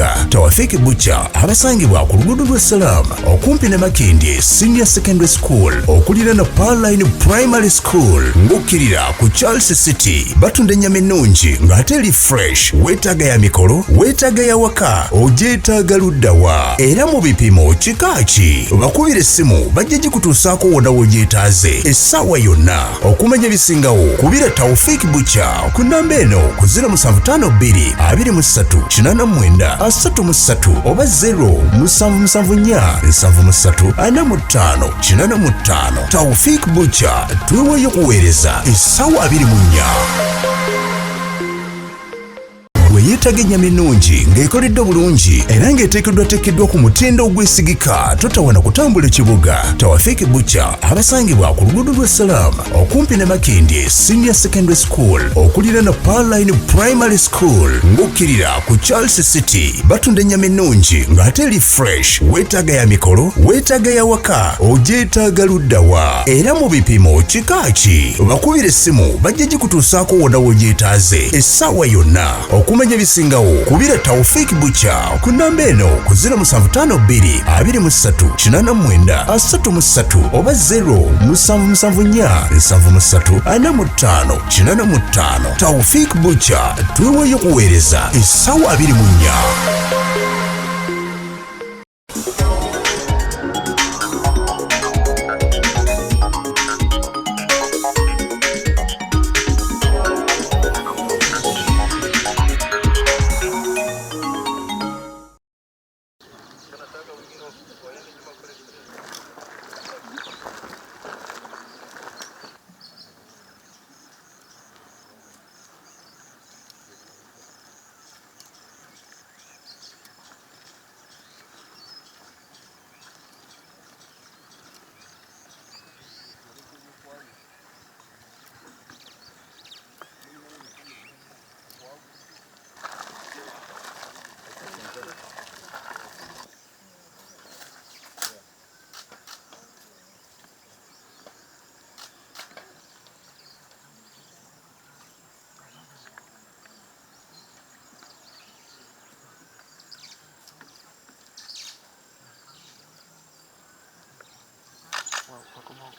kibuga. Tawafiki Butcher abasangibwa ku luguudo lwa Salaam okumpi ne Makindye Senior Secondary School okulira na Pearline Primary School ng'okkirira ku Charles City. Batunda ennyama ennungi ng'ate eri fresh. Weetaaga ya mikolo, weetaaga ya waka, ogyetaaga luddawa era mu bipimo kika ki. Bakubira essimu bajja gikutuusaako wonna w'ogyetaaze essaawa yonna. Okumanya ebisingawo kubira Tawfik Butcher ku nnamba eno ku 0752 23 89 33 oba 0774 73 45 85. Tawfik Butcher tweweeyo kuweereza essaawa 24. Weetaaga ennyama ennungi ng'ekoleddwa bulungi era ng'eteekeddwateekeddwa ku mutindo ogwesigika. Totawana kutambula ekibuga. Tawafiki Butcher abasangibwa ku luguudo lwa Salaam okumpi ne Makindye Senior Secondary School okulira na Pearline Primary School ng'okkirira ku Charles City. Batunda ennyama ennungi ng'ate eri fresh. Weetaaga ya mikolo, weetaaga ya waka, ogyetaaga luddawa era mu bipimo kika ki. Bakubira essimu bajja gikutuusaako wonna w'ogyetaaze essaawa yonna. Okumanya ebisingawo kubira Tawfik Butcher ku nnamba eno ku 0752 23 89 33 oba 0774 73 45 85. Tawfik Butcher tweweeyo kuweereza essaawa 24.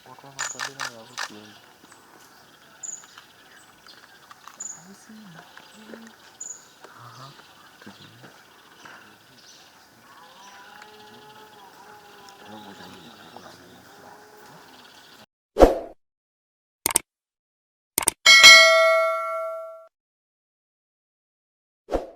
Watu wa makabila ya Bukingi. Aha.